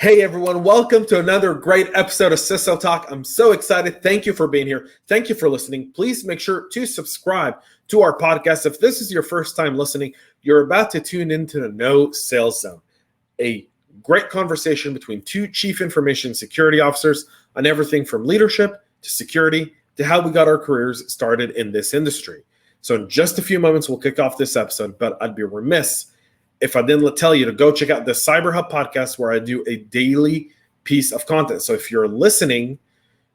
Hey everyone, welcome to another great episode of CISO Talk. I'm so excited. Thank you for being here. Thank you for listening. Please make sure to subscribe to our podcast. If this is your first time listening, you're about to tune into the No Sales Zone, a great conversation between two chief information security officers on everything from leadership to security to how we got our careers started in this industry. So in just a few moments, we'll kick off this episode, but I'd be remiss if I didn't tell you to go check out the Cyber Hub podcast where I do a daily piece of content. So if you're listening,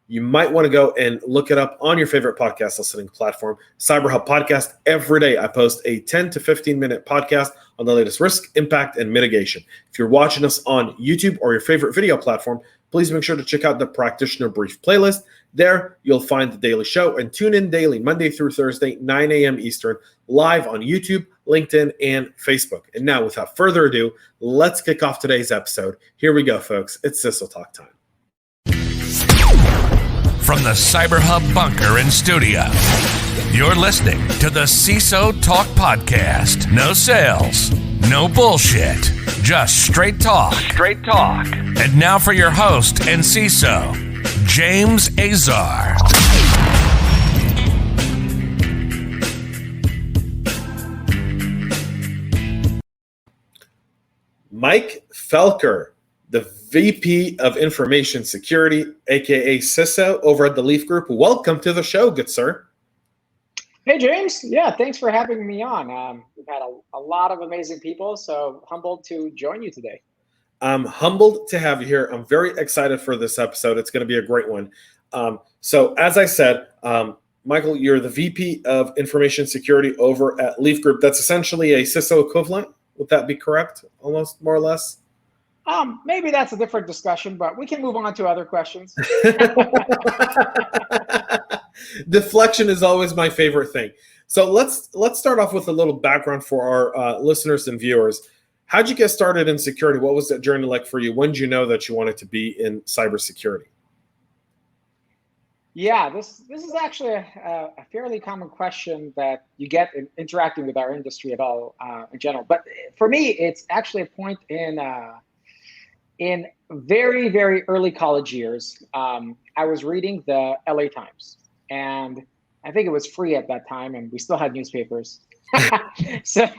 you might want to go and look it up on your favorite podcast listening platform, Cyber Hub podcast. Every day I post a 10 to 15 minute podcast on the latest risk, impact, and mitigation. If you're watching us on YouTube or your favorite video platform, please make sure to check out the Practitioner Brief playlist. There, you'll find the daily show and tune in daily, Monday through Thursday, 9 a.m. Eastern, live on YouTube, LinkedIn, and Facebook. And now, without further ado, let's kick off today's episode. Here we go, folks. It's CISO Talk time. From the Cyber Hub bunker and studio, you're listening to the CISO Talk podcast. No sales, no bullshit, just straight talk. Straight talk. And now for your host and CISO, James Azar. Mike Felker, the VP of Information Security, aka CISO, over at the Leaf Group. Welcome to the show, good sir. Hey, James. Yeah, thanks for having me on. We've had a lot of amazing people, so humbled to join you today. I'm humbled to have you here. I'm very excited for this episode. It's going to be a great one. So as I said, Michael, you're the VP of Information Security over at Leaf Group. That's essentially a CISO equivalent. Would that be correct? Almost, more or less? Maybe that's a different discussion, but we can move on to other questions. Deflection is always my favorite thing. So let's start off with a little background for our listeners and viewers. How'd you get started in security? What was that journey like for you? When did you know that you wanted to be in cybersecurity? Yeah, this is actually a fairly common question that you get in interacting with our industry at all in general. But for me, it's actually a point in very, very early college years. I was reading the LA Times, and I think it was free at that time, and we still had newspapers. So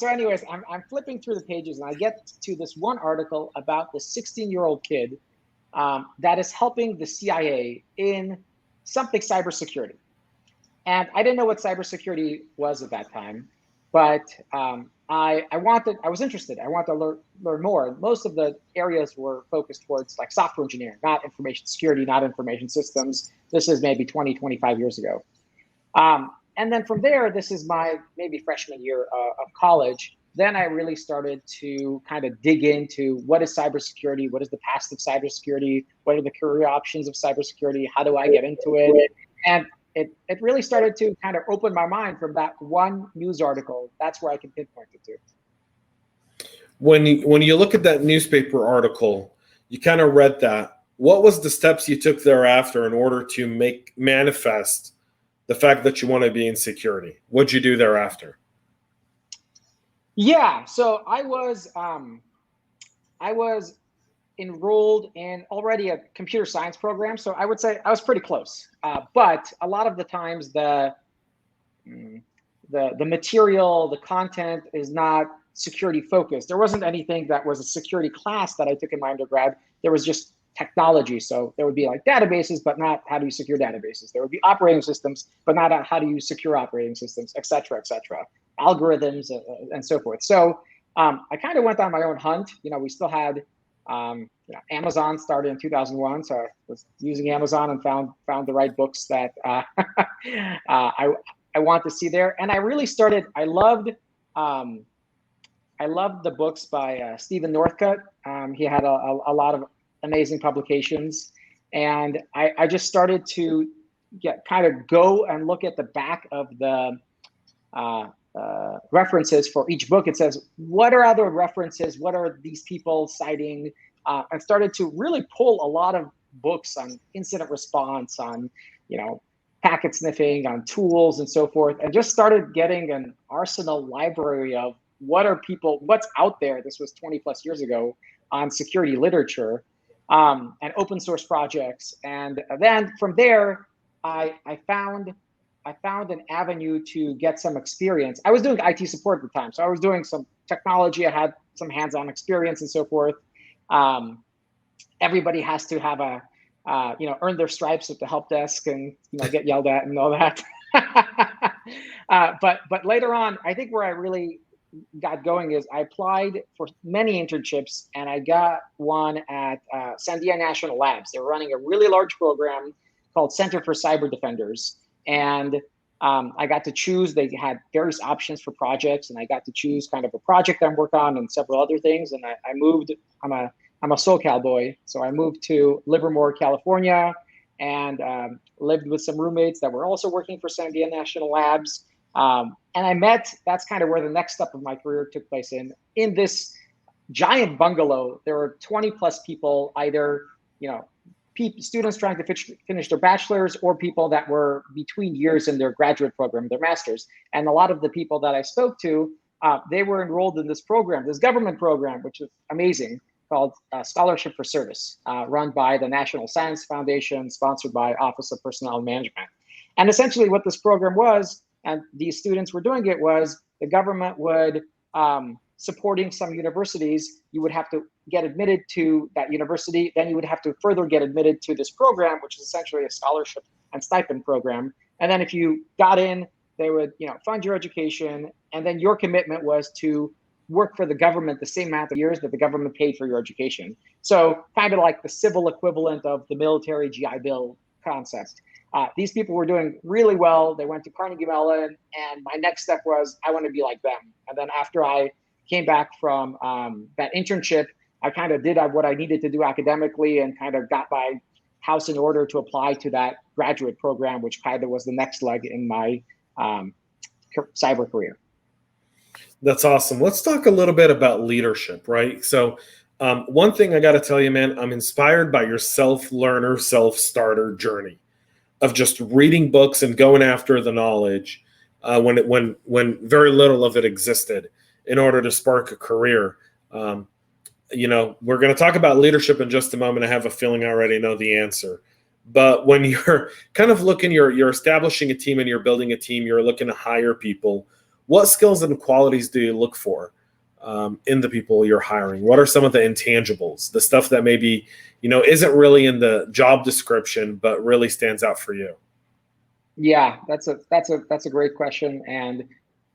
anyways, I'm flipping through the pages, and I get to this one article about the 16-year-old kid that is helping the CIA in something cybersecurity. And I didn't know what cybersecurity was at that time, but I was interested. I wanted to learn more. Most of the areas were focused towards like software engineering, not information security, not information systems. This is maybe 20, 25 years ago. And then from there, this is my maybe freshman year of college. Then I really started to kind of dig into what is cybersecurity, what is the past of cybersecurity, what are the career options of cybersecurity, how do I get into it? And it really started to kind of open my mind from that one news article. That's where I can pinpoint it to. When you look at that newspaper article, you kind of read that. What was the steps you took thereafter in order to make manifest the fact that you want to be in security? What'd you do thereafter? Yeah, so I was enrolled in already a computer science program, so I would say I was pretty close. But a lot of the times the material, the content is not security focused. There wasn't anything that was a security class that I took in my undergrad. There was just technology. So there would be like databases, but not how do you secure databases. There would be operating systems, but not how do you secure operating systems, et cetera, algorithms, and so forth. So I kind of went on my own hunt. We still had Amazon started in 2001, so I was using Amazon and found the right books that I want to see there. And I really started. I loved the books by Stephen Northcutt. He had a lot of amazing publications, and I just started to go and look at the back of the references for each book. It says, what are other references? What are these people citing? And started to really pull a lot of books on incident response, on packet sniffing, on tools and so forth, and just started getting an arsenal library of what's out there. This was 20 plus years ago on security literature and open source projects. And then from there, I found an avenue to get some experience. I was doing IT support at the time, so I was doing some technology. I had some hands-on experience and so forth. Everybody has to have earn their stripes at the help desk and get yelled at and all that. But later on, I think where I really got going is I applied for many internships, and I got one at Sandia National Labs. They were running a really large program called Center for Cyber Defenders. And I got to choose. They had various options for projects, and I got to choose kind of a project I'm working on and several other things. And I moved. I'm a SoCal boy, so I moved to Livermore, California, and lived with some roommates that were also working for Sandia National Labs. And I met. That's kind of where the next step of my career took place. In this giant bungalow, there were 20 plus people, either students trying to finish their bachelor's or people that were between years in their graduate program, their master's. And a lot of the people that I spoke to, they were enrolled in this program, this government program, which is amazing, called Scholarship for Service, run by the National Science Foundation, sponsored by Office of Personnel Management. And essentially what this program was, and these students were doing it, was the government would, supporting some universities, you would have to get admitted to that university. Then you would have to further get admitted to this program, which is essentially a scholarship and stipend program. And then if you got in, they would fund your education. And then your commitment was to work for the government the same amount of years that the government paid for your education. So kind of like the civil equivalent of the military GI Bill concept. These people were doing really well. They went to Carnegie Mellon, and my next step was I want to be like them. And then after I came back from that internship, I kind of did what I needed to do academically and kind of got my house in order to apply to that graduate program, which kind of was the next leg in my cyber career. That's awesome. Let's talk a little bit about leadership, right? So one thing I got to tell you, man, I'm inspired by your self-learner, self-starter journey of just reading books and going after the knowledge when very little of it existed in order to spark a career. We're going to talk about leadership in just a moment. I have a feeling I already know the answer. But when you're kind of looking, you're establishing a team and you're building a team, you're looking to hire people. What skills and qualities do you look for in the people you're hiring? What are some of the intangibles, the stuff that maybe, isn't really in the job description, but really stands out for you? Yeah, that's a great question. And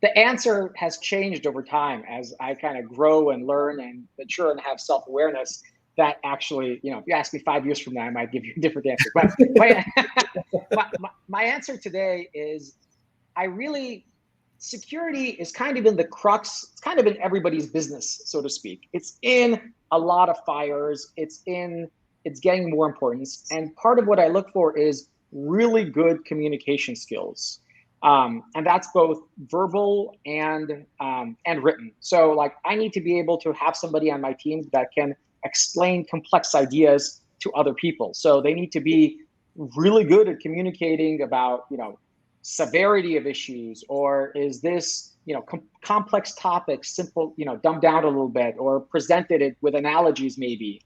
the answer has changed over time as I kind of grow and learn and mature and have self-awareness. That actually, if you ask me 5 years from now, I might give you a different answer. But my answer today is security is kind of in the crux, it's kind of in everybody's business, so to speak. It's in a lot of fires, it's getting more importance. And part of what I look for is really good communication skills. And that's both verbal and written. So like I need to be able to have somebody on my team that can explain complex ideas to other people. So they need to be really good at communicating about, severity of issues, or is this, complex topics, simple, dumbed down a little bit, or presented it with analogies maybe.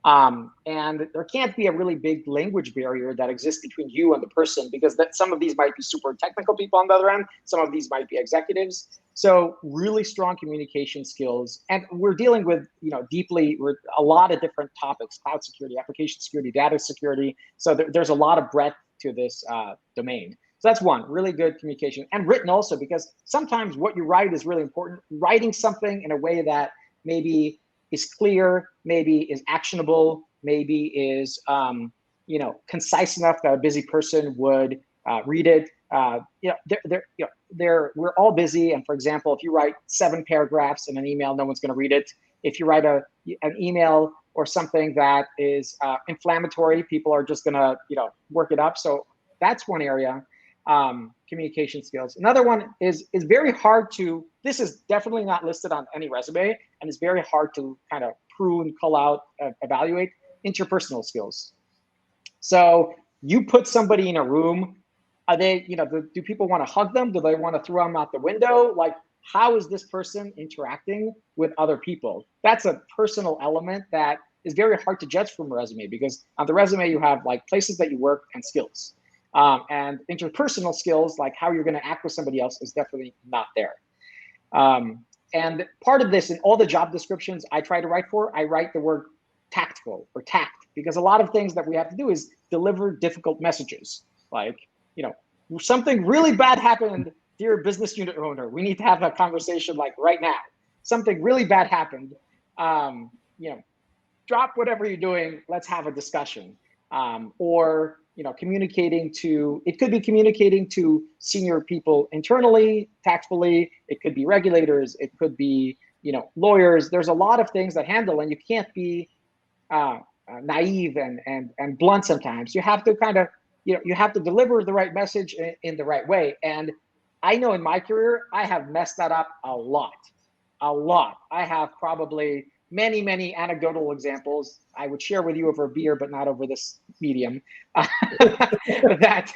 And there can't be a really big language barrier that exists between you and the person, because some of these might be super technical people on the other end, some of these might be executives. So really strong communication skills. And we're dealing with, deeply with a lot of different topics: cloud security, application security, data security. So there's a lot of breadth to this domain. So that's one, really good communication. And written also, because sometimes what you write is really important. Writing something in a way that maybe is clear, maybe is actionable, maybe is concise enough that a busy person would read it. We're all busy, and for example, if you write 7 paragraphs in an email, no one's going to read it. If you write an email or something that is inflammatory, people are just going to work it up. So that's one area. Communication skills. Another one is very hard to, this is definitely not listed on any resume, and it's very hard to kind of prune, call out, evaluate: interpersonal skills. So you put somebody in a room, are they, do people want to hug them? Do they want to throw them out the window? Like, how is this person interacting with other people? That's a personal element that is very hard to judge from a resume, because on the resume you have like places that you work and skills. And interpersonal skills, like how you're going to act with somebody else, is definitely not there. And part of this, in all the job descriptions I try to write for, I write the word tactful or tact, because a lot of things that we have to do is deliver difficult messages. Like, something really bad happened, dear business unit owner. We need to have a conversation like right now. Something really bad happened. Drop whatever you're doing. Let's have a discussion. Or communicating to, it could be communicating to senior people internally, tactfully. It could be regulators. It could be, lawyers. There's a lot of things that handle, and you can't be naive and blunt sometimes. You have to kind of, you have to deliver the right message in the right way. And I know in my career, I have messed that up a lot. I have probably many anecdotal examples I would share with you over a beer, but not over this medium. that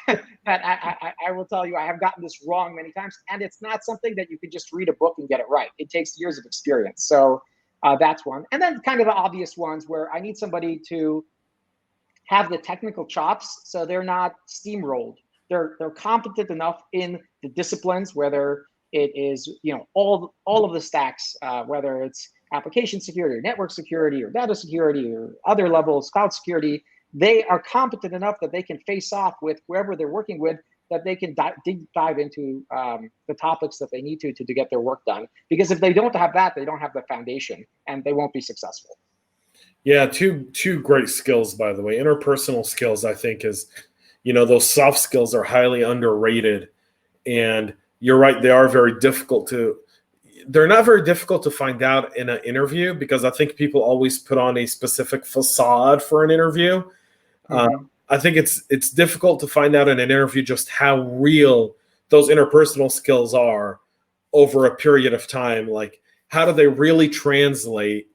I will tell you, I have gotten this wrong many times, and it's not something that you can just read a book and get it right. It takes years of experience. So that's one. And then kind of the obvious ones where I need somebody to have the technical chops, so they're not steamrolled. They're competent enough in the disciplines, whether it is all of the stacks, whether it's application security or network security or data security or other levels, cloud security. They are competent enough that they can face off with whoever they're working with, that they can dive into the topics that they need to get their work done. Because if they don't have that, they don't have the foundation, and they won't be successful. Yeah, two great skills, by the way. Interpersonal skills, I think, is, those soft skills are highly underrated. And you're right, they're not very difficult to find out in an interview, because I think people always put on a specific facade for an interview. Mm-hmm. I think it's difficult to find out in an interview just how real those interpersonal skills are over a period of time. Like, how do they really translate?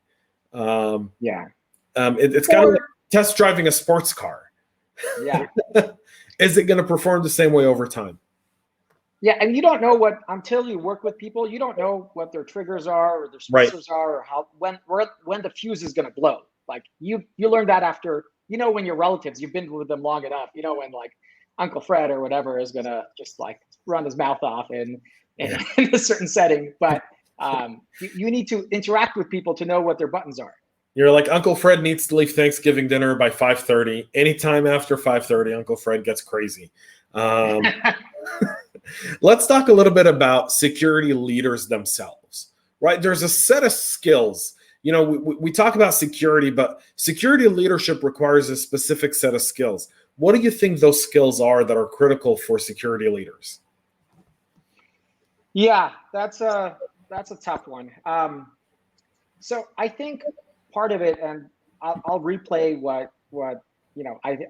It's kind of like test driving a sports car. Yeah. Is it going to perform the same way over time? Yeah, and you don't know until you work with people, you don't know what their triggers are or their stressors are, or when the fuse is going to blow. Like you learn that after, when your relatives, you've been with them long enough, when like Uncle Fred or whatever is going to just like run his mouth off in a certain setting. But you need to interact with people to know what their buttons are. You're like, Uncle Fred needs to leave Thanksgiving dinner by 5:30. Anytime after 5:30, Uncle Fred gets crazy. Let's talk a little bit about security leaders themselves, right? There's a set of skills. We talk about security, but security leadership requires a specific set of skills. What do you think those skills are that are critical for security leaders? Yeah, that's a tough one. So I think part of it, and I'll replay what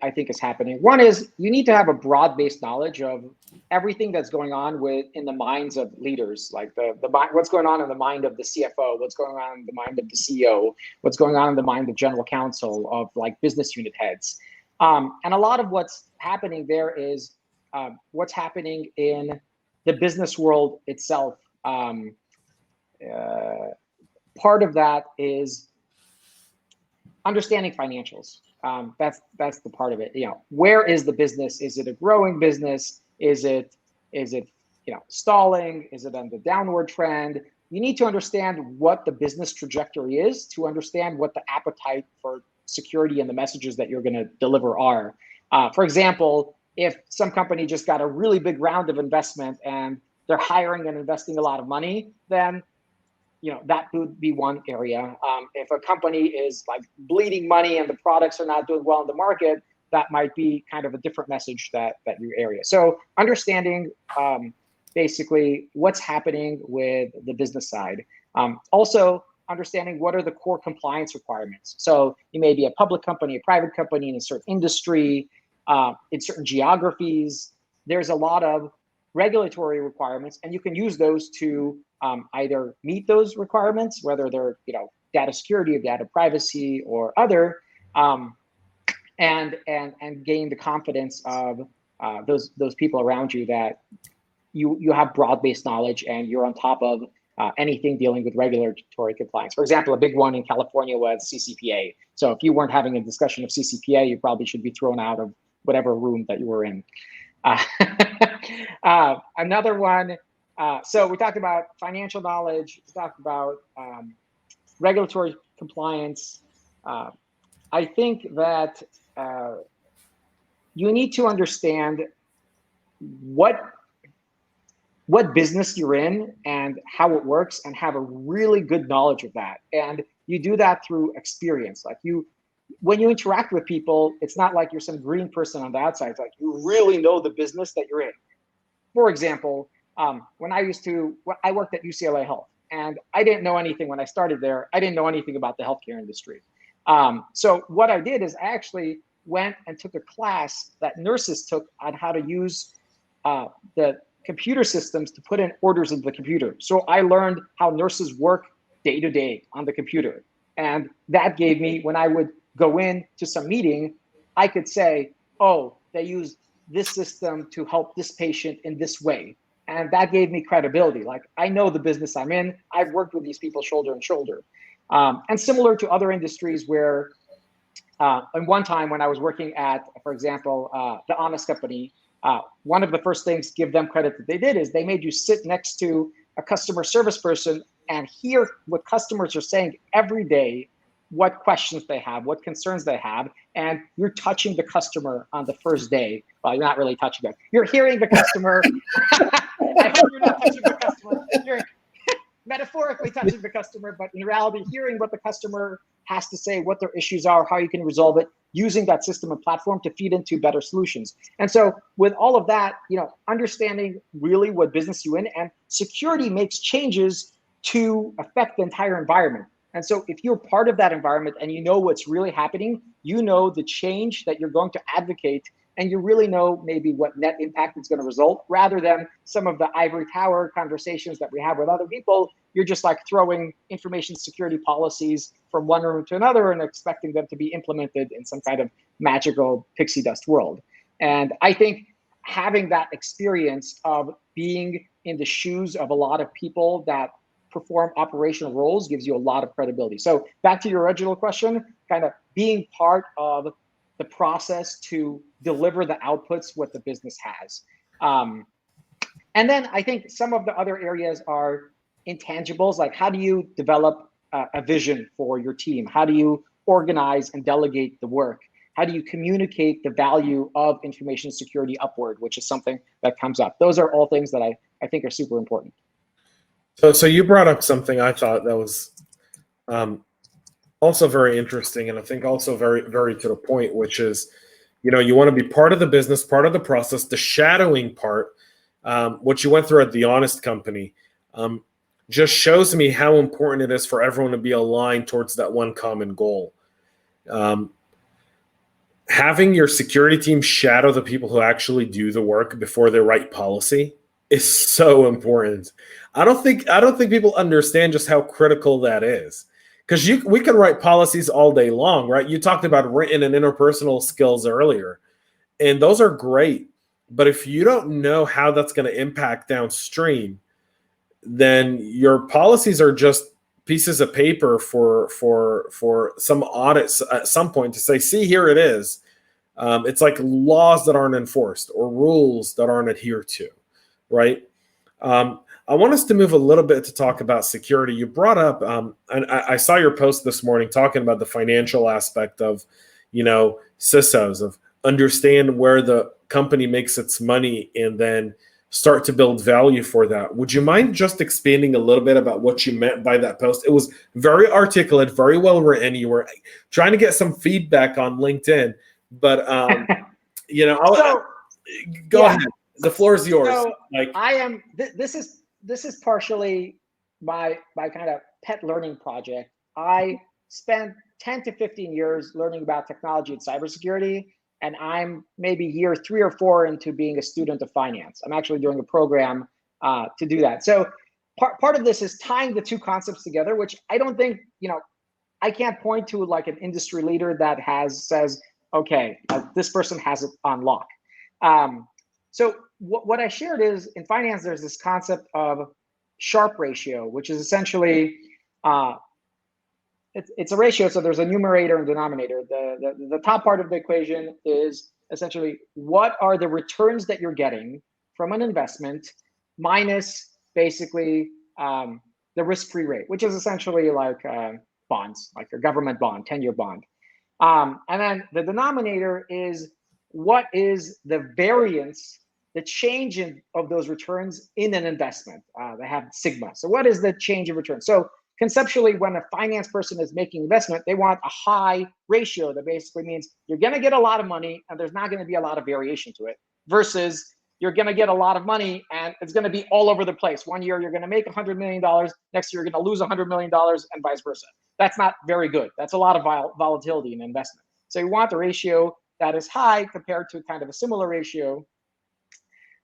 I think is happening. One is you need to have a broad-based knowledge of everything that's going on in the minds of leaders, like what's going on in the mind of the CFO, what's going on in the mind of the CEO, what's going on in the mind of general counsel, of like business unit heads. And a lot of what's happening there is what's happening in the business world itself. Part of that is understanding financials. That's the part of it. Where is the business? Is it a growing business? Is it stalling? Is it on the downward trend? You need to understand what the business trajectory is to understand what the appetite for security and the messages that you're going to deliver are. For example, if some company just got a really big round of investment and they're hiring and investing a lot of money, then that would be one area. If a company is like bleeding money and the products are not doing well in the market, that might be kind of a different message that your area. So understanding basically what's happening with the business side. Also understanding what are the core compliance requirements. So you may be a public company, a private company in a certain industry, in certain geographies. There's a lot of regulatory requirements, and you can use those to either meet those requirements, whether they're data security or data privacy or other, and gain the confidence of those people around you that you have broad-based knowledge and you're on top of anything dealing with regulatory compliance. For example, a big one in California was CCPA. So if you weren't having a discussion of CCPA, you probably should be thrown out of whatever room that you were in. Another one, so we talked about financial knowledge, we talked about regulatory compliance. I think that you need to understand what business you're in and how it works, and have a really good knowledge of that. And you do that through experience. Like when you interact with people, it's not like you're some green person on the outside. It's like you really know the business that you're in. For example, when I worked at UCLA Health, and I didn't know anything when I started there. I didn't know anything about the healthcare industry. So what I did is I actually went and took a class that nurses took on how to use the computer systems to put in orders into the computer. So I learned how nurses work day to day on the computer. And that gave me, when I would go in to some meeting, I could say, oh, they use this system to help this patient in this way. And that gave me credibility. Like, I know the business I'm in. I've worked with these people shoulder to shoulder. And similar to other industries where, and one time when I was working at, for example, the honest company, one of the first things, give them credit, that they did is they made you sit next to a customer service person and hear what customers are saying every day, what questions they have, what concerns they have, and you're touching the customer on the first day. Well, you're not really touching them. You're hearing the customer. I hope you're not touching the customer. You're metaphorically touching the customer, but in reality, hearing what the customer has to say, what their issues are, how you can resolve it, using that system and platform to feed into better solutions. And so with all of that, understanding really what business you're in, and security makes changes to affect the entire environment. And so if you're part of that environment and you know what's really happening, you know the change that you're going to advocate, and you really know maybe what net impact is going to result, rather than some of the ivory tower conversations that we have with other people. You're just like throwing information security policies from one room to another and expecting them to be implemented in some kind of magical pixie dust world. And I think having that experience of being in the shoes of a lot of people that perform operational roles gives you a lot of credibility. So back to your original question, kind of being part of the process to deliver the outputs what the business has. And then I think some of the other areas are intangibles, like how do you develop a vision for your team? How do you organize and delegate the work? How do you communicate the value of information security upward, which is something that comes up? Those are all things that I think are super important. So you brought up something I thought that was also very interesting, and I think also very, very to the point, which is, you want to be part of the business, part of the process, the shadowing part, what you went through at the Honest Company, just shows me how important it is for everyone to be aligned towards that one common goal. Having your security team shadow the people who actually do the work before they write policy is so important. I don't think people understand just how critical that is. Because we can write policies all day long, right? You talked about written and interpersonal skills earlier, and those are great. But if you don't know how that's going to impact downstream, then your policies are just pieces of paper for some audits at some point to say, see, here it is. It's like laws that aren't enforced or rules that aren't adhered to, right? I want us to move a little bit to talk about security. You brought up, and I saw your post this morning talking about the financial aspect of, CISOs, of understand where the company makes its money and then start to build value for that. Would you mind just expanding a little bit about what you meant by that post? It was very articulate, very well written. You were trying to get some feedback on LinkedIn, but go ahead. The floor is yours. So I am. This is partially my kind of pet learning project. I spent 10 to 15 years learning about technology and cybersecurity, and I'm maybe year 3 or 4 into being a student of finance. I'm actually doing a program to do that. So part of this is tying the two concepts together, which I don't think, I can't point to like an industry leader that says, okay, this person has it on lock. So what I shared is in finance, there's this concept of Sharpe ratio, which is essentially it's a ratio. So there's a numerator and denominator. The top part of the equation is essentially what are the returns that you're getting from an investment minus basically the risk-free rate, which is essentially like bonds, like a government bond, 10-year bond. And then the denominator is what is the variance, the change of those returns in an investment. They have sigma. So what is the change in return? So conceptually, when a finance person is making investment, they want a high ratio that basically means you're going to get a lot of money and there's not going to be a lot of variation to it, versus you're going to get a lot of money and it's going to be all over the place. One year you're going to make $100 million, next year you're going to lose $100 million, and vice versa. That's not very good. That's a lot of volatility in investment. So you want the ratio that is high compared to kind of a similar ratio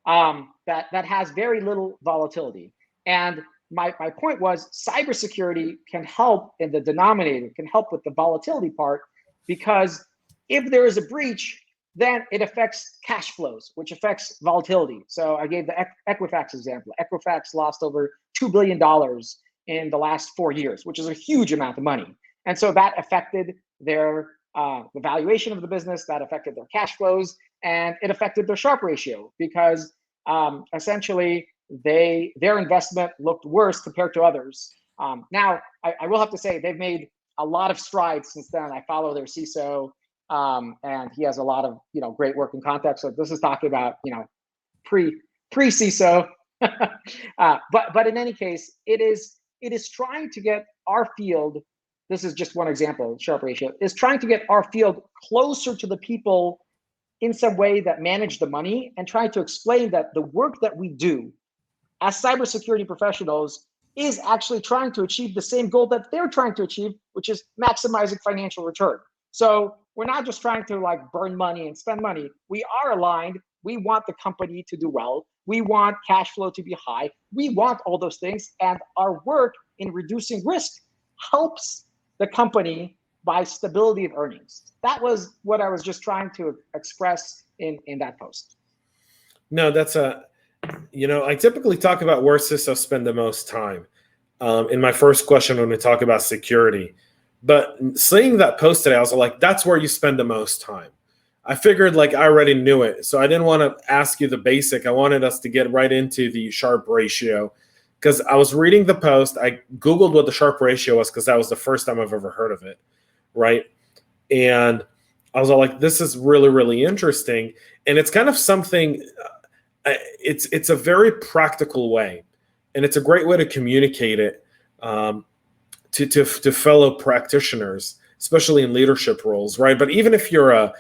that has very little volatility. And my point was cybersecurity can help in the denominator, can help with the volatility part, because if there is a breach, then it affects cash flows, which affects volatility. So I gave the Equifax example. Equifax lost over $2 billion in the last 4 years, which is a huge amount of money. And so that affected their the valuation of the business, that affected their cash flows, and it affected their Sharpe ratio, because essentially their investment looked worse compared to others. Now, I will have to say they've made a lot of strides since then. I follow their CISO, and he has a lot of great work in context. So this is talking about pre CISO, but in any case, it is trying to get our field. This is just one example. Sharpe ratio is trying to get our field closer to the people in some way that manage the money, and trying to explain that the work that we do as cybersecurity professionals is actually trying to achieve the same goal that they're trying to achieve, which is maximizing financial return. So we're not just trying to like burn money and spend money. We are aligned. We want the company to do well. We want cash flow to be high. We want all those things. And our work in reducing risk helps the company by stability of earnings. That was what I was just trying to express in that post. No, that's I typically talk about where CISOs spend the most time in my first question when we talk about security. But seeing that post today, I was like, that's where you spend the most time. I figured like I already knew it. So I didn't want to ask you the basic. I wanted us to get right into the Sharpe ratio, because I was reading the post. I Googled what the Sharpe ratio was, because that was the first time I've ever heard of it, right? And I was all like, this is really, really interesting. And it's kind of something, it's a very practical way. And it's a great way to communicate it to fellow practitioners, especially in leadership roles, right? But even if you're a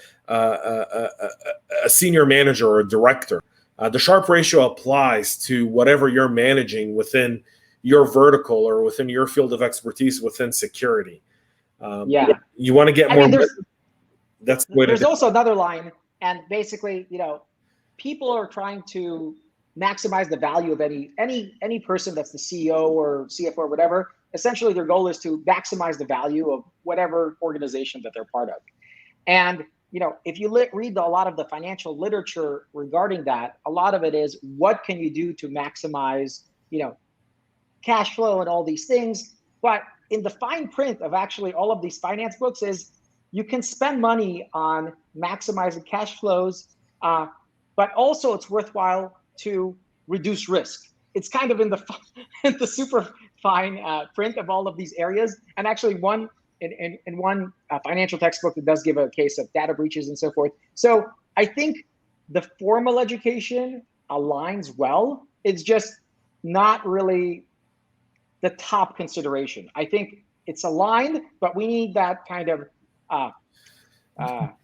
senior manager or a director, the Sharpe ratio applies to whatever you're managing within your vertical or within your field of expertise within security. You want to get more. That's the way there's also another line, and basically, people are trying to maximize the value of any person that's the CEO or CFO or whatever. Essentially, their goal is to maximize the value of whatever organization that they're part of. And if you read a lot of the financial literature regarding that, a lot of it is what can you do to maximize cash flow and all these things. But in the fine print of actually all of these finance books is you can spend money on maximizing cash flows, but also it's worthwhile to reduce risk. It's kind of in the super fine print of all of these areas. And actually in one financial textbook that does give a case of data breaches and so forth. So I think the formal education aligns well. It's just not really the top consideration. I think it's aligned, but we need that kind of.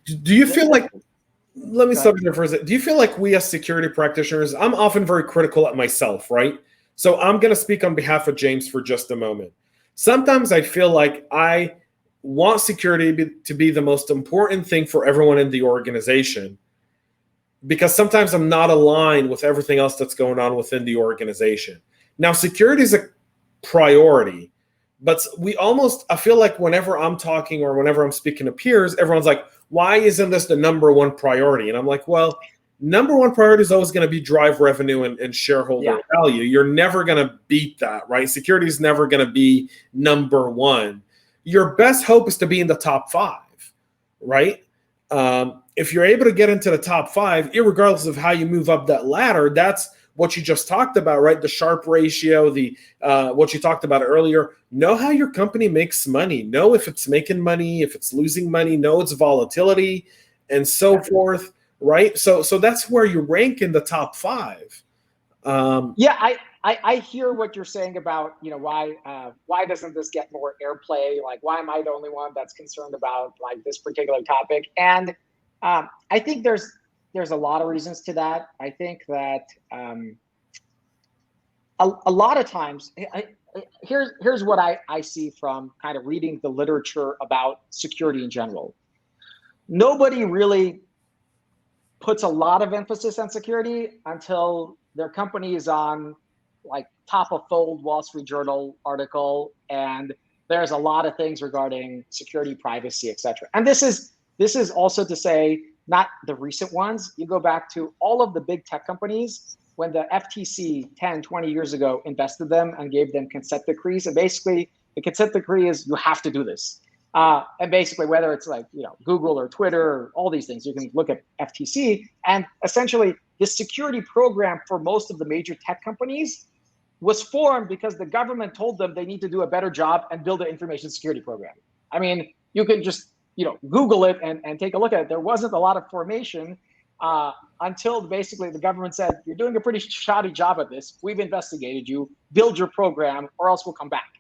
Do you feel like? Let me stop you there for a second. Do you feel like we as security practitioners? I'm often very critical at myself, right? So I'm going to speak on behalf of James for just a moment. Sometimes I feel like I want security to be the most important thing for everyone in the organization, because sometimes I'm not aligned with everything else that's going on within the organization. Now, security is a priority, but I feel like whenever I'm talking or whenever I'm speaking to peers, everyone's like, why isn't this the number one priority? And I'm like, well, number one priority is always going to be drive revenue and shareholder value. You're never going to beat that, right? Security is never going to be number one. Your best hope is to be in the top 5, right? If you're able to get into the top 5, irregardless of how you move up that ladder, that's what you just talked about, right? The Sharpe ratio, the what you talked about earlier. Know how your company makes money. Know if it's making money, if it's losing money. Know its volatility, and so forth, right? So that's where you rank in the top 5. I hear what you're saying about, why doesn't this get more airplay? Like, why am I the only one that's concerned about like this particular topic? And I think there's a lot of reasons to that. I think that a lot of times, here's what I see from kind of reading the literature about security in general. Nobody really puts a lot of emphasis on security until their company is on like top of fold Wall Street Journal article, and there's a lot of things regarding security, privacy, etc. And this is also to say, not the recent ones. You go back to all of the big tech companies when the FTC 10, 20 years ago invested them and gave them consent decrees. And basically the consent decree is you have to do this. And basically whether it's like, Google or Twitter or all these things, you can look at FTC, and essentially the security program for most of the major tech companies was formed because the government told them they need to do a better job and build an information security program. I mean, you can just Google it and take a look at it. There wasn't a lot of formation until basically the government said, you're doing a pretty shoddy job at this. We've investigated you, build your program or else we'll come back.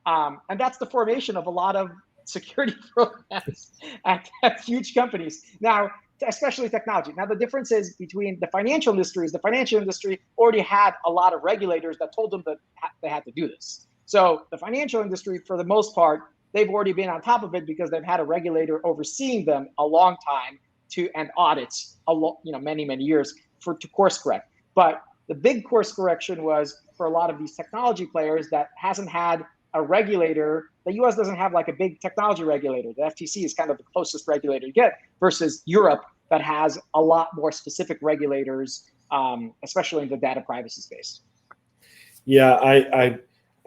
And that's the formation of a lot of security programs at huge companies. Now, especially technology. Now, the difference is between the financial industries. The financial industry already had a lot of regulators that told them that they had to do this. So the financial industry, for the most part, they've already been on top of it because they've had a regulator overseeing them a long time and audits many, many years to course correct. But the big course correction was for a lot of these technology players that hasn't had a regulator. The US doesn't have like a big technology regulator. The FTC is kind of the closest regulator you get versus Europe that has a lot more specific regulators, especially in the data privacy space. Yeah,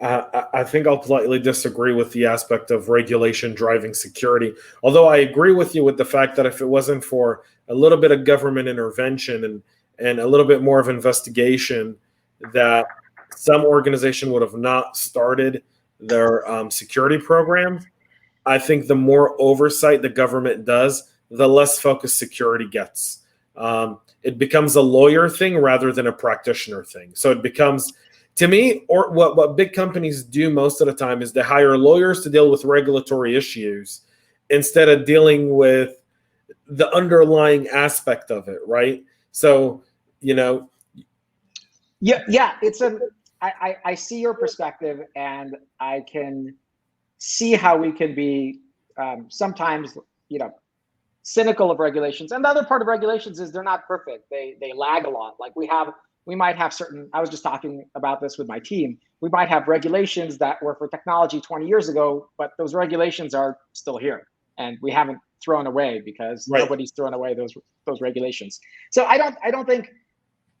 I think I'll politely disagree with the aspect of regulation driving security. Although I agree with you with the fact that if it wasn't for a little bit of government intervention and a little bit more of investigation, that some organization would have not started their security program. I think the more oversight the government does, the less focused security gets. It becomes a lawyer thing rather than a practitioner thing. So it becomes, to me, or what big companies do most of the time is they hire lawyers to deal with regulatory issues instead of dealing with the underlying aspect of it, right? So, Yeah, it's I see your perspective, and I can see how we can be sometimes, cynical of regulations. And the other part of regulations is they're not perfect. They lag a lot. Like we might have certain, I was just talking about this with my team. We might have regulations that were for technology 20 years ago, but those regulations are still here and we haven't thrown away because nobody's thrown away those regulations. So I don't think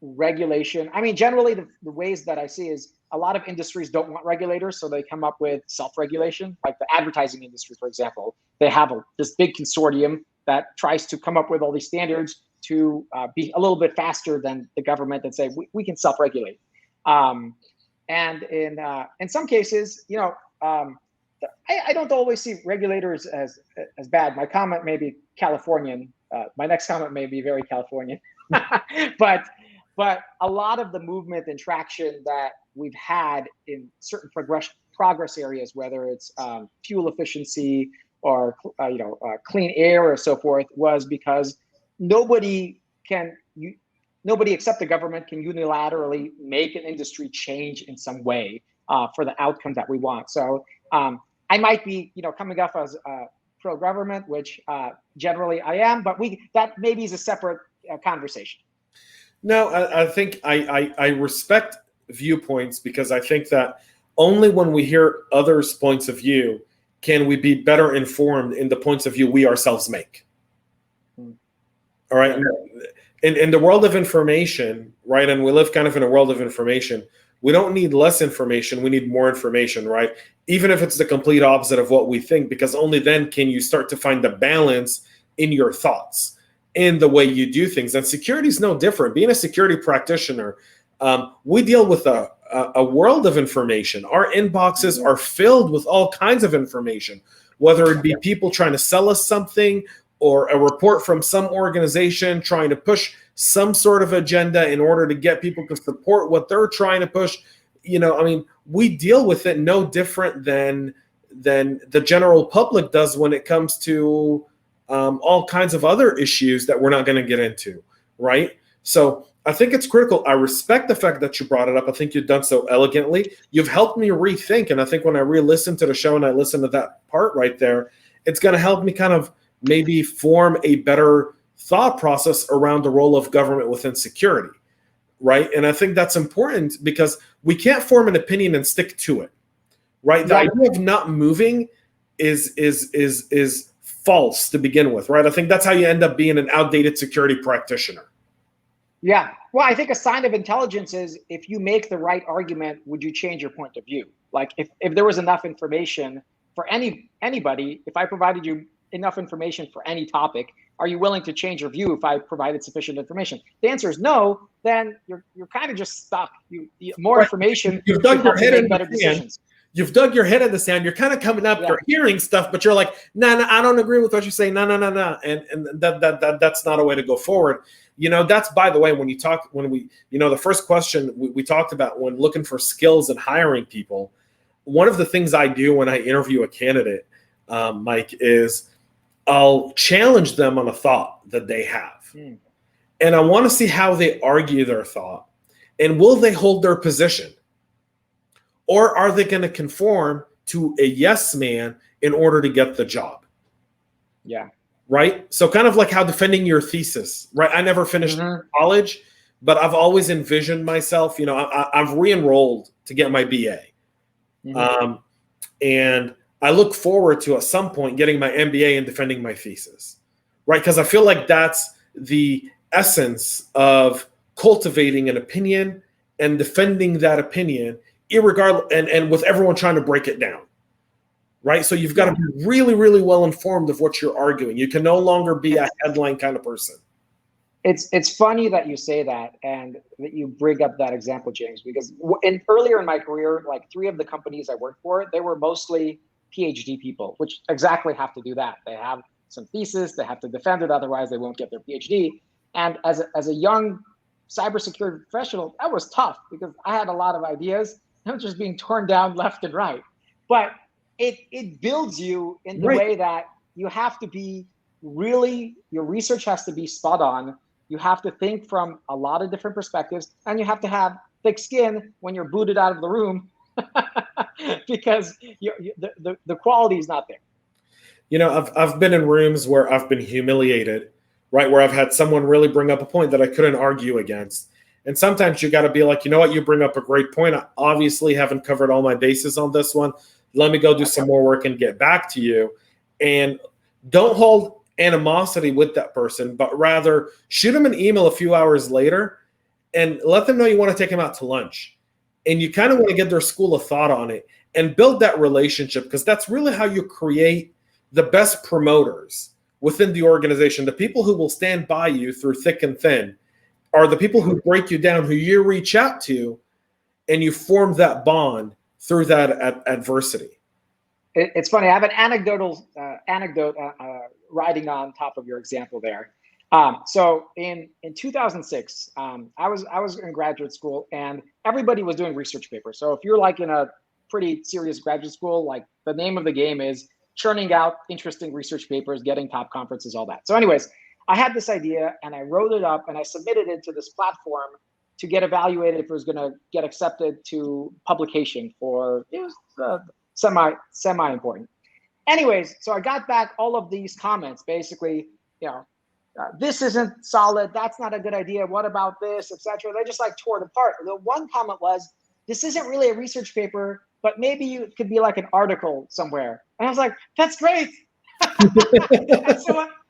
regulation, I mean, generally the ways that I see is a lot of industries don't want regulators, so they come up with self-regulation. Like the advertising industry, for example, they have this big consortium that tries to come up with all these standards to be a little bit faster than the government and say we can self-regulate. And in some cases, I don't always see regulators as bad. My comment may be Californian. My next comment may be very Californian, but a lot of the movement and traction that we've had in certain progress areas, whether it's fuel efficiency or clean air or so forth, was because nobody except the government can unilaterally make an industry change in some way for the outcome that we want. So I might be coming off as pro-government, which generally I am, but that maybe is a separate conversation. No, I think I respect viewpoints because I think that only when we hear others' points of view can we be better informed in the points of view we ourselves make. All right. in the world of information, right? And we live kind of in a world of information. We don't need less information. We need more information, right? Even if it's the complete opposite of what we think, because only then can you start to find the balance in your thoughts, in the way you do things. And security is no different. Being a security practitioner, we deal with a world of information. Our inboxes are filled with all kinds of information, whether it be people trying to sell us something, or a report from some organization trying to push some sort of agenda in order to get people to support what they're trying to push. We deal with it no different than the general public does when it comes to all kinds of other issues that we're not going to get into, right? So I think it's critical. I respect the fact that you brought it up. I think you've done so elegantly. You've helped me rethink, and I think when I re-listen to the show and I listen to that part right there, it's going to help me kind of maybe form a better thought process around the role of government within security, right? And I think that's important because we can't form an opinion and stick to it, right? The idea of not moving is false to begin with, right? I think that's how you end up being an outdated security practitioner. Yeah. Well, I think a sign of intelligence is if you make the right argument, would you change your point of view? Like if there was enough information for anybody, if I provided you enough information for any topic, are you willing to change your view if I provided sufficient information? The answer is no. Then you're kind of just stuck. More information. You've dug your head in better decisions. You've dug your head in the sand. You're kind of coming up. You're hearing stuff, but you're like, no, I don't agree with what you say. No, and that's not a way to go forward. That's, by the way, the first question we talked about when looking for skills and hiring people. One of the things I do when I interview a candidate, Mike, is I'll challenge them on a thought that they have. And I want to see how they argue their thought. And will they hold their position? Or are they going to conform to a yes man in order to get the job? Yeah. Right? So kind of like how defending your thesis, right? I never finished college, but I've always envisioned myself, I've re-enrolled to get my BA. And I look forward to at some point getting my MBA and defending my thesis, right? Because I feel like that's the essence of cultivating an opinion and defending that opinion, irregardless, and with everyone trying to break it down, right? So you've got to be really, really well informed of what you're arguing. You can no longer be a headline kind of person. It's funny that you say that and that you bring up that example, James, because earlier in my career, like 3 of the companies I worked for, they were mostly PhD people, which exactly have to do that. They have some thesis, they have to defend it, otherwise they won't get their PhD. And as a young cybersecurity professional, that was tough because I had a lot of ideas. I was just being torn down left and right. But it builds you in the way that you have to be really, your research has to be spot on. You have to think from a lot of different perspectives, and you have to have thick skin when you're booted out of the room because the quality is not there. I've been in rooms where I've been humiliated, right? Where I've had someone really bring up a point that I couldn't argue against. And sometimes you got to be like, you bring up a great point. I obviously haven't covered all my bases on this one. Let me go do some more work and get back to you. And don't hold animosity with that person, but rather shoot them an email a few hours later and let them know you want to take them out to lunch. And you kind of want to get their school of thought on it and build that relationship, because that's really how you create the best promoters within the organization. The people who will stand by you through thick and thin are the people who break you down, who you reach out to, and you form that bond through that adversity. It's funny. I have an anecdote riding on top of your example there. So in 2006, I was in graduate school, and everybody was doing research papers. So if you're like in a pretty serious graduate school, like the name of the game is churning out interesting research papers, getting top conferences, all that. So anyways, I had this idea and I wrote it up and I submitted it to this platform to get evaluated if it was going to get accepted to publication for, it was semi important. Anyways, so I got back all of these comments, basically, this isn't solid, that's not a good idea, what about this, etc. They just like tore it apart. The one comment was, this isn't really a research paper, but maybe it could be like an article somewhere. And I was like, that's great.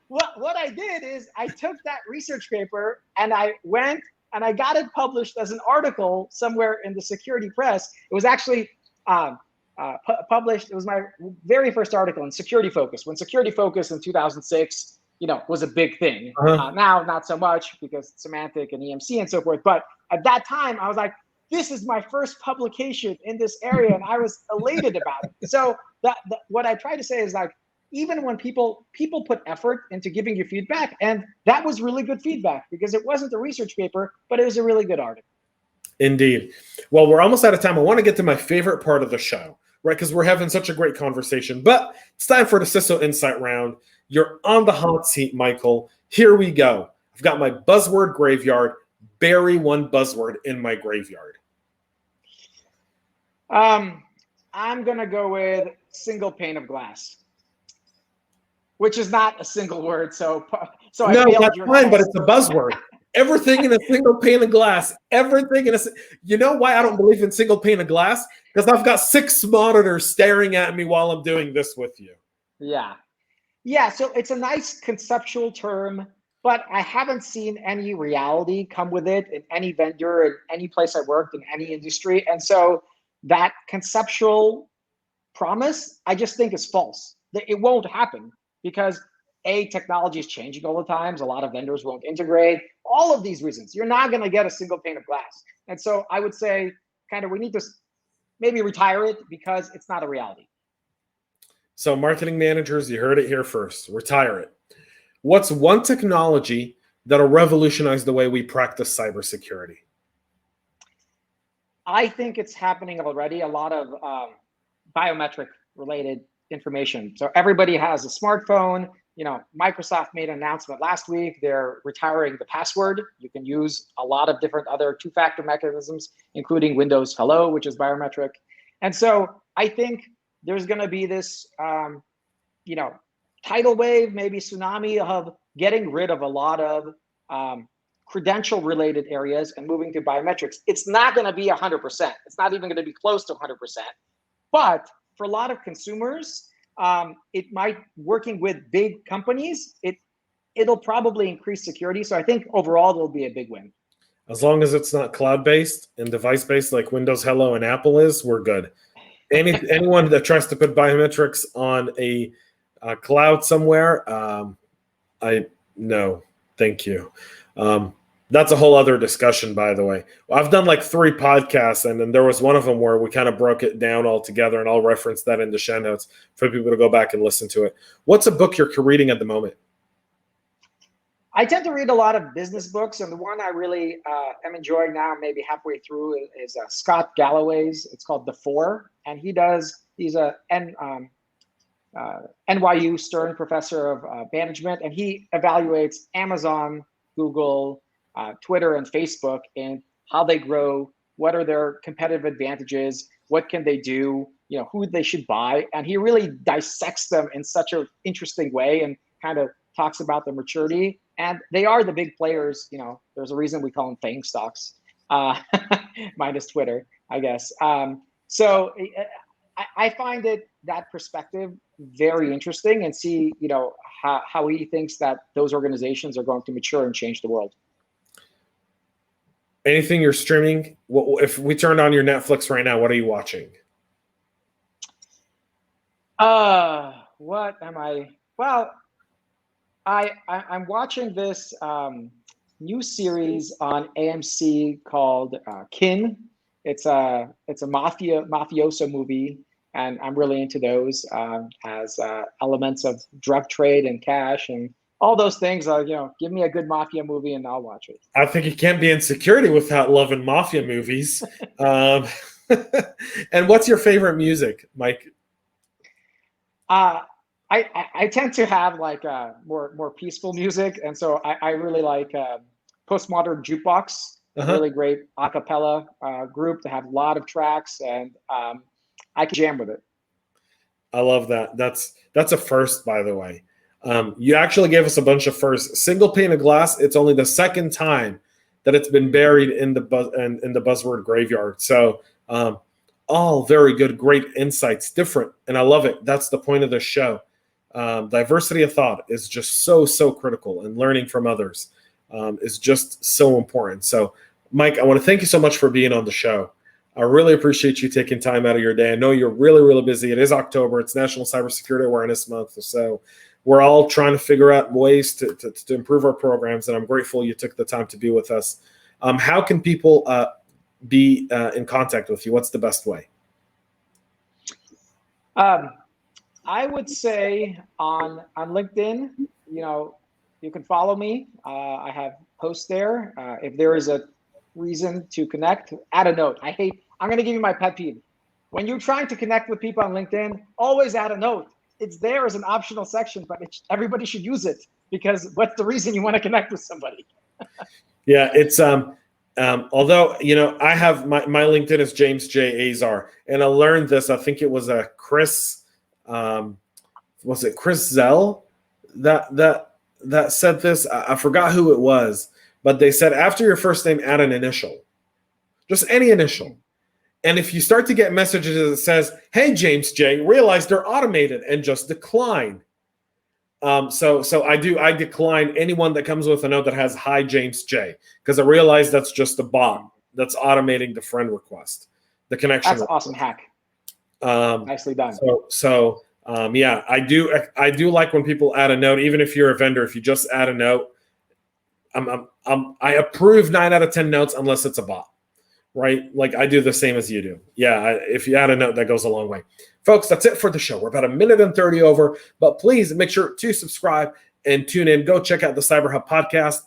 what I did is I took that research paper and I went and I got it published as an article somewhere in the security press. It was actually published. It was my very first article in Security Focus, when Security Focus in 2006, was a big thing. Now, not so much because Semantic and EMC and so forth. But at that time, I was like, this is my first publication in this area, and I was elated about it. So what I try to say is, like, even when people put effort into giving you feedback, and that was really good feedback because it wasn't a research paper, but it was a really good article. Indeed. Well, we're almost out of time. I want to get to my favorite part of the show, right? Because we're having such a great conversation. But it's time for the CISO Insight Round. You're on the hot seat, Michael. Here we go. I've got my buzzword graveyard. Bury one buzzword in my graveyard. I'm going to go with single pane of glass, which is not a single word. So I no, failed that's your fine, test. but it's a buzzword. Everything in a single pane of glass. Everything in a. You know why I don't believe in single pane of glass? Because I've got 6 monitors staring at me while I'm doing this with you. Yeah. So it's a nice conceptual term, but I haven't seen any reality come with it in any vendor, in any place I worked, in any industry. And so that conceptual promise, I just think is false. It won't happen because technology is changing all the time. A lot of vendors won't integrate. All of these reasons, you're not going to get a single pane of glass. And so I would say we need to maybe retire it because it's not a reality. So marketing managers, you heard it here first. Retire it. What's one technology that'll revolutionize the way we practice cybersecurity? I think it's happening already. A lot of biometric related information. So everybody has a smartphone. Microsoft made an announcement last week. They're retiring the password. You can use a lot of different other 2-factor mechanisms, including Windows Hello, which is biometric. And so I think there's going to be this, tidal wave, maybe tsunami of getting rid of a lot of credential related areas and moving to biometrics. It's not going to be 100%. It's not even going to be close to 100%. But for a lot of consumers, it might, working with big companies, it'll probably increase security. So I think overall it'll be a big win. As long as it's not cloud-based and device-based like Windows Hello and Apple is, we're good. Anyone that tries to put biometrics on a cloud somewhere, no, thank you. That's a whole other discussion, by the way. I've done like 3 podcasts, and then there was one of them where we kind of broke it down all together, and I'll reference that in the show notes for people to go back and listen to it. What's a book you're reading at the moment? I tend to read a lot of business books, and the one I really am enjoying now, maybe halfway through, is Scott Galloway's. It's called The Four, and he's a NYU Stern professor of management, and he evaluates Amazon, Google, Twitter, and Facebook and how they grow, what are their competitive advantages, what can they do, who they should buy, and he really dissects them in such an interesting way and kind of talks about their maturity. And they are the big players. There's a reason we call them FANG stocks, minus Twitter, I guess. So I find that perspective very interesting, and see, how he thinks that those organizations are going to mature and change the world. Anything you're streaming? If we turned on your Netflix right now, what are you watching? What am I? Well, I'm watching this new series on AMC called Kin. It's a mafioso movie, and I'm really into those. Has elements of drug trade and cash and all those things. Give me a good mafia movie and I'll watch it. I think you can't be in security without loving mafia movies. And what's your favorite music, Mike? I tend to have like more peaceful music, and so I really like Postmodern Jukebox. Really great a cappella group to have a lot of tracks, and I can jam with it. I love that. That's a first, by the way. You actually gave us a bunch of firsts. Single pane of glass. It's only the second time that it's been buried in the buzzword graveyard. So all very good, great insights, different, and I love it. That's the point of the show. diversity of thought is just so critical, and learning from others is just so important. So, Mike, I want to thank you so much for being on the show. I really appreciate you taking time out of your day. I know you're really busy. It is October. It's National Cybersecurity Awareness Month. So we're all trying to figure out ways to improve our programs, and I'm grateful you took the time to be with us. How can people be in contact with you? What's the best way? I would say on LinkedIn, you can follow me. I have posts there. If there is a reason to connect, add a note. I'm going to give you my pet peeve. When you're trying to connect with people on LinkedIn, always add a note. It's there as an optional section, but everybody should use it, because what's the reason you want to connect with somebody? Yeah, it's although I have my LinkedIn is James J. Azar, and I learned this. I think it was a Chris, was it Chris Zell that said this? I forgot who it was, but they said after your first name, add an initial, just any initial. And if you start to get messages that says, "Hey, James J," realize they're automated and just decline. So I decline anyone that comes with a note that has "Hi, James J," because I realize that's just a bot that's automating the friend request, the connection. That's an awesome hack. Nicely done. Yeah, I do like when people add a note, even if you're a vendor. If you just add a note, I approve 9 out of 10 notes unless it's a bot. Right? Like I do the same as you do. Yeah, if you add a note, that goes a long way. Folks, that's it for the show. We're about 1 minute and 30 over, but please make sure to subscribe and tune in. Go check out the Cyber Hub podcast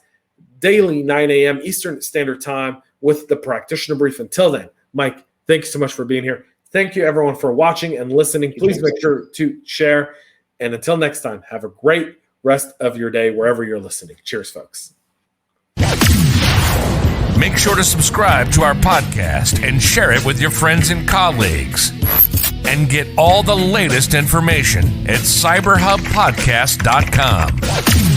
daily, 9 a.m. Eastern Standard Time with the practitioner brief. Until then, Mike, thank you so much for being here. Thank you, everyone, for watching and listening. Please make sure to share. And until next time, have a great rest of your day wherever you're listening. Cheers, folks. Make sure to subscribe to our podcast and share it with your friends and colleagues. And get all the latest information at cyberhubpodcast.com.